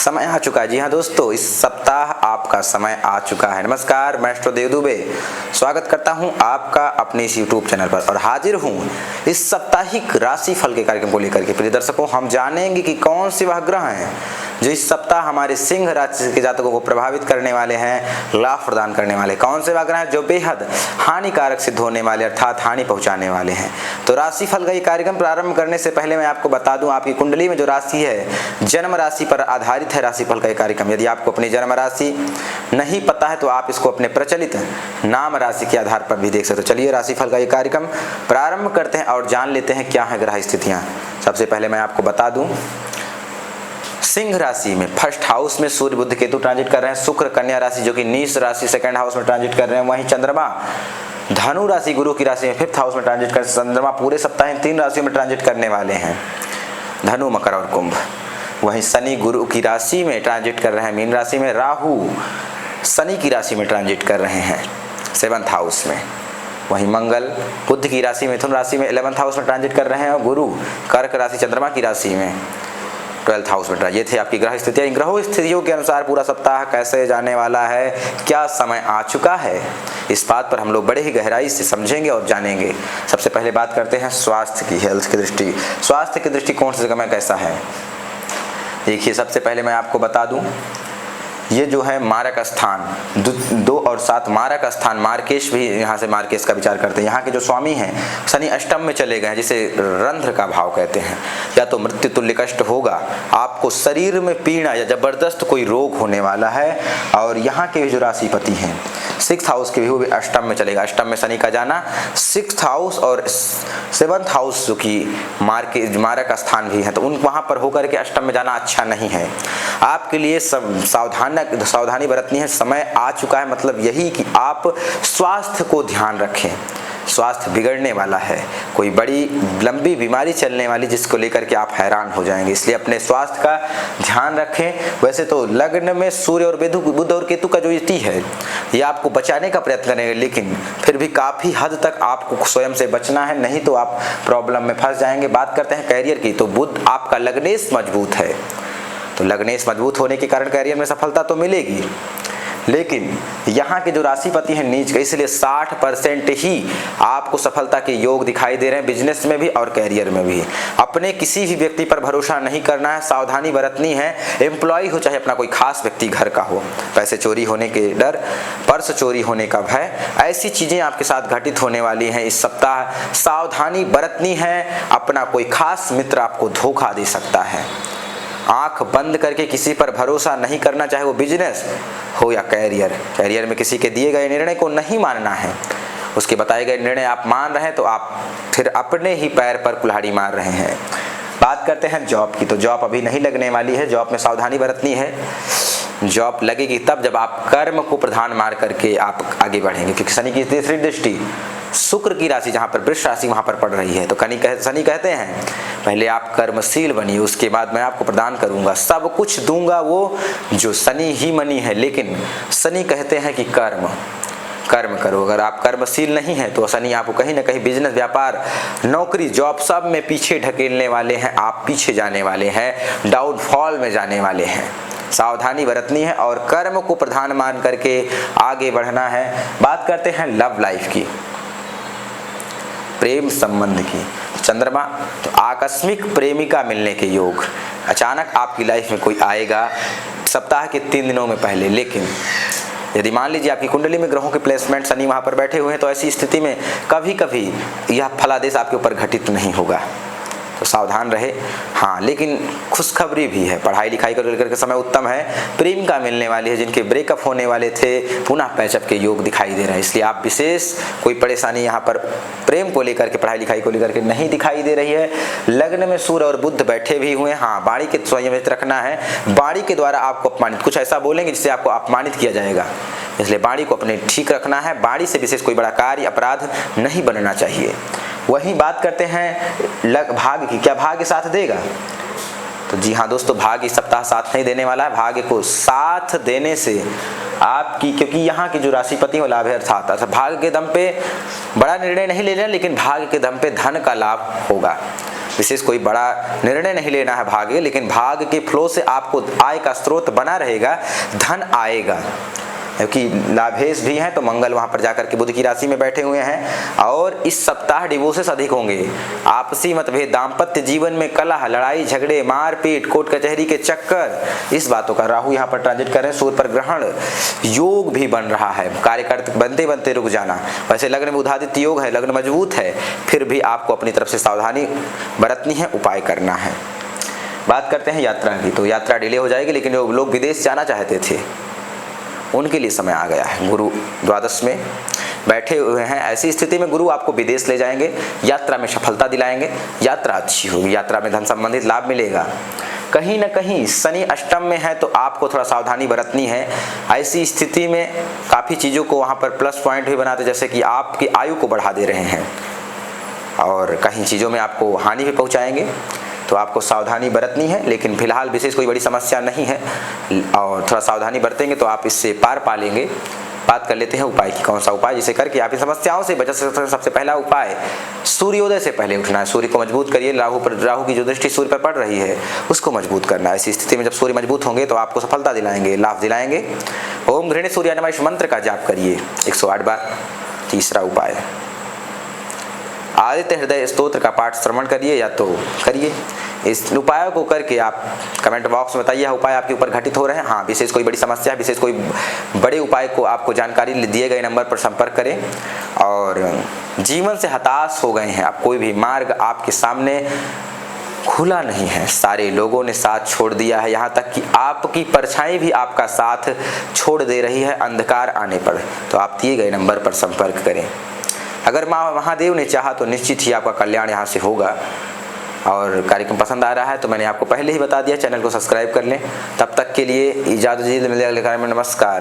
समय आ चुका है। जी हाँ दोस्तों, इस सप्ताह आपका समय आ चुका है। नमस्कार, मैं एस्ट्रो देव दुबे स्वागत करता हूं आपका अपने इस यूट्यूब चैनल पर और हाजिर हूं इस साप्ताहिक राशि फल के कार्यक्रम को लेकर के। प्रिय दर्शकों, हम जानेंगे कि कौन से वह ग्रह हैं जो इस सप्ताह हमारे सिंह राशि के जातकों को प्रभावित करने वाले हैं, लाभ प्रदान करने वाले। कौन से वह ग्रह हैं जो बेहद हानिकारक सिद्ध होने वाले, अर्थात हानि पहुंचाने वाले हैं। तो राशि फल का ये कार्यक्रम प्रारंभ करने से पहले मैं आपको बता दूं, आपकी कुंडली में जो राशि है जन्म राशि पर आधारित है राशिफल का ये कार्यक्रम। यदि आपको अपनी जन्म राशि नहीं पता है तो आप इसको अपने प्रचलित नाम राशि के आधार पर भी देख सकते हो। चलिए राशिफल का ये कार्यक्रम प्रारंभ करते हैं और जान लेते हैं क्या है ग्रह स्थितियां। सबसे पहले मैं आपको बता दूं, सिंह राशि में फर्स्ट हाउस में सूर्य बुध केतु ट्रांजिट कर रहे हैं। शुक्र कन्या राशि जो कि नीच राशि सेकंड हाउस में ट्रांजिट कर रहे हैं। वहीं चंद्रमा धनु राशि गुरु की राशि में फिफ्थ हाउस में ट्रांजिट कर। चंद्रमा पूरे सप्ताह इन तीन राशियों में ट्रांजिट करने वाले हैं, धनु, मकर और कुंभ। वहीं शनि गुरु की राशि में ट्रांजिट कर रहे हैं मीन राशि में। राहु शनि की राशि में ट्रांजिट कर रहे हैं सेवंथ हाउस में। वहीं मंगल बुध की राशि मिथुन राशि में 11th हाउस में ट्रांजिट कर रहे हैं और गुरु कर्क राशि चंद्रमा की राशि में 12th हाउस में। ये थे आपकी ग्रह स्थितियां। इन ग्रहों स्थितियों के अनुसार पूरा सप्ताह कैसे जाने वाला है, क्या समय आ चुका है, इस बात पर हम लोग बड़े ही गहराई से समझेंगे और जानेंगे। सबसे पहले बात करते हैं स्वास्थ्य की, हेल्थ की दृष्टि। स्वास्थ्य की दृष्टिकोण से समय कैसा है देखिए। सबसे पहले मैं आपको बता दूं, ये जो है मारक स्थान 2 और 7 मारक स्थान, मार्केश भी यहाँ से मार्केश का विचार करते हैं। यहाँ के जो स्वामी हैं शनि अष्टम में चले गए हैं, जिसे रंध्र का भाव कहते हैं। या तो मृत्यु तुल्य कष्ट होगा, आपको शरीर में पीड़ा या जबरदस्त कोई रोग होने वाला है। और यहाँ के जो राशिपति हैं 6th हाउस के भी अष्टम में चलेगा। अष्टम में शनि का जाना 6th हाउस और 7th हाउस जो कि मारक स्थान भी है, तो उन वहाँ पर होकर के अष्टम में जाना अच्छा नहीं है। आपके लिए सावधानी बरतनी है। समय आ चुका है, मतलब यही कि आप स्वास्थ्य को ध्यान रखें। स्वास्थ्य बिगड़ने वाला है, कोई बड़ी लंबी बीमारी चलने वाली जिसको लेकर के आप हैरान हो जाएंगे, इसलिए अपने स्वास्थ्य का ध्यान रखें। वैसे तो लग्न में सूर्य और बुध और केतु का जो युति है ये आपको बचाने का प्रयत्न करेंगे, लेकिन फिर भी काफी हद तक आपको स्वयं से बचना है, नहीं तो आप प्रॉब्लम में फंस जाएंगे। बात करते हैं कैरियर की, तो बुध आपका लग्नेश मजबूत है, तो लग्नेश मजबूत होने के कारण कैरियर में सफलता तो मिलेगी, लेकिन यहाँ के जो राशिपति हैं नीच के, इसलिए 60% ही आपको सफलता के योग दिखाई दे रहे हैं, बिजनेस में भी और कैरियर में भी। अपने किसी भी व्यक्ति पर भरोसा नहीं करना है, सावधानी बरतनी है। एम्प्लॉय हो चाहे अपना कोई खास व्यक्ति घर का हो, पैसे चोरी होने के डर, पर्स चोरी होने का भय, ऐसी चीजें आपके साथ घटित होने वाली हैं इस सप्ताह। सावधानी बरतनी है, अपना कोई खास मित्र आपको धोखा दे सकता है। आंख बंद करके किसी पर भरोसा नहीं करना, चाहे वो बिजनेस हो या कैरियर। कैरियर में किसी के दिए गए निर्णय को नहीं मानना है। उसके बताए गए निर्णय आप मान रहे हैं तो आप फिर अपने ही पैर पर कुल्हाड़ी मार रहे हैं। बात करते हैं जॉब की, तो जॉब अभी नहीं लगने वाली है, जॉब में सावधानी बरतनी है। जॉब लगेगी तब जब आप कर्म को प्रधान मार करके आप आगे बढ़ेंगे, क्योंकि शनि की तीसरी दृष्टि शुक्र की राशि जहां पर वृष राशि वहां पर पड़ रही है। तो शनि कहते हैं पहले आप कर्मशील बनिए, उसके बाद मैं आपको प्रदान करूंगा, सब कुछ दूंगा, वो जो शनि ही मनी है। लेकिन शनि कहते हैं कि कर्म करो। अगर आप कर्मशील नहीं है तो शनि आपको कहीं ना कहीं बिजनेस, व्यापार, नौकरी, जॉब सब में पीछे ढकेलने वाले हैं। आप पीछे जाने वाले हैं, डाउनफॉल में जाने वाले हैं। सावधानी बरतनी है और कर्म को प्रधान मान करके आगे बढ़ना है। बात करते हैं लव लाइफ की, प्रेम संबंध की। चंद्रमा, तो आकस्मिक प्रेमिका मिलने के योग अचानक आपकी लाइफ में कोई आएगा सप्ताह के 3 दिनों में पहले। लेकिन यदि मान लीजिए आपकी कुंडली में ग्रहों के प्लेसमेंट शनि वहां पर बैठे हुए हैं, तो ऐसी स्थिति में कभी कभी यह फलादेश आपके ऊपर घटित नहीं होगा, तो सावधान रहे। हाँ, लेकिन खुशखबरी भी है, पढ़ाई लिखाई को लेकर के समय उत्तम है। प्रेमिका मिलने वाली है, जिनके ब्रेकअप होने वाले थे पुनः पैचअप के योग दिखाई दे रहे हैं, इसलिए आप विशेष कोई परेशानी यहाँ पर प्रेम को लेकर के, पढ़ाई लिखाई को लेकर के नहीं दिखाई दे रही है। लग्न में सूर्य और बुध बैठे भी हुए हैं। हाँ, वाणी के संयमित रखना है, वाणी के द्वारा आपको अपमानित, कुछ ऐसा बोलेंगे जिससे आपको अपमानित किया जाएगा, इसलिए वाणी को अपने ठीक रखना है। वाणी से विशेष कोई बड़ा कार्य अपराध नहीं बनना चाहिए। वहीं बात करते हैं भाग्य की, क्या भाग्य साथ देगा? तो जी हाँ दोस्तों, भाग्य इस सप्ताह साथ नहीं देने वाला है। भाग्य को साथ देने से आपकी, क्योंकि यहाँ की जो राशिपति हो लाभ है, अर्थात भाग्य के दम पे बड़ा निर्णय नहीं लेना, लेकिन भाग्य के दम पे धन का लाभ होगा। विशेष कोई बड़ा निर्णय नहीं लेना है भाग्य, लेकिन भाग्य के फ्लो से आपको आय का स्रोत बना रहेगा, धन आएगा। क्योंकि लाभेश भी हैं तो मंगल वहां पर जाकर के बुध की राशि में बैठे हुए हैं। और इस सप्ताह डिवोर्सेस अधिक होंगे, आपसी मतभेद, दाम्पत्य जीवन में कलह, लड़ाई झगड़े, मारपीट, कोर्ट कचहरी के चक्कर, इस बातों का राहु यहाँ पर ट्रांजिट कर रहे हैं। सूर्य पर ग्रहण योग भी बन रहा है, कार्यकर्ता बनते बनते रुक जाना। वैसे लग्न में बुधादित्य योग है, लग्न मजबूत है, फिर भी आपको अपनी तरफ से सावधानी बरतनी है, उपाय करना है। बात करते हैं यात्रा की, तो यात्रा डिले हो जाएगी, लेकिन जो लोग विदेश जाना चाहते थे उनके लिए समय आ गया है। गुरु द्वादश में बैठे हुए हैं, ऐसी स्थिति में गुरु आपको विदेश ले जाएंगे, यात्रा में सफलता दिलाएंगे, यात्रा अच्छी होगी, यात्रा में धन संबंधित लाभ मिलेगा। कहीं ना कहीं शनि अष्टम में है तो आपको थोड़ा सावधानी बरतनी है। ऐसी स्थिति में काफ़ी चीज़ों को वहाँ पर प्लस पॉइंट भी बनाते, जैसे कि आपकी आयु को बढ़ा दे रहे हैं और कहीं चीज़ों में आपको हानि भी पहुँचाएंगे, तो आपको सावधानी बरतनी है। लेकिन फिलहाल विशेष कोई बड़ी समस्या नहीं है और थोड़ा सावधानी बरतेंगे तो आप इससे पार पा लेंगे। बात कर लेते हैं उपाय की, कौन सा उपाय जिसे करके आप इन समस्याओं से बच सकते हैं। सबसे पहला उपाय, सूर्योदय से पहले उठना है, सूर्य को मजबूत करिए। राहु की जो दृष्टि सूर्य पर पड़ रही है उसको मजबूत करना है। ऐसी स्थिति में जब सूर्य मजबूत होंगे तो आपको सफलता दिलाएंगे, लाभ दिलाएंगे। ओम घृणी सूर्याय नमः इस मंत्र का जाप करिए 108 बार। तीसरा उपाय, आदित्य हृदय स्तोत्र का पाठ श्रवण करिए या तो करिए। इस उपायों को करके आप कमेंट बॉक्स में बताइए उपाय आपके ऊपर घटित हो रहे हैं। हाँ, विशेष कोई बड़ी समस्या, विशेष कोई बड़े उपाय को आपको जानकारी दिए गए नंबर पर संपर्क करें। और जीवन से हताश हो गए हैं, आप कोई भी मार्ग आपके सामने खुला नहीं है, सारे लोगों ने साथ छोड़ दिया है, यहाँ तक कि आपकी परछाई भी आपका साथ छोड़ दे रही है अंधकार आने पर, तो आप दिए गए नंबर पर संपर्क करें। अगर महादेव ने चाहा तो निश्चित ही आपका कल्याण यहाँ से होगा। और कार्यक्रम पसंद आ रहा है तो मैंने आपको पहले ही बता दिया, चैनल को सब्सक्राइब कर लें। तब तक के लिए इजाज़त दीजिए, मिलेगा। नमस्कार।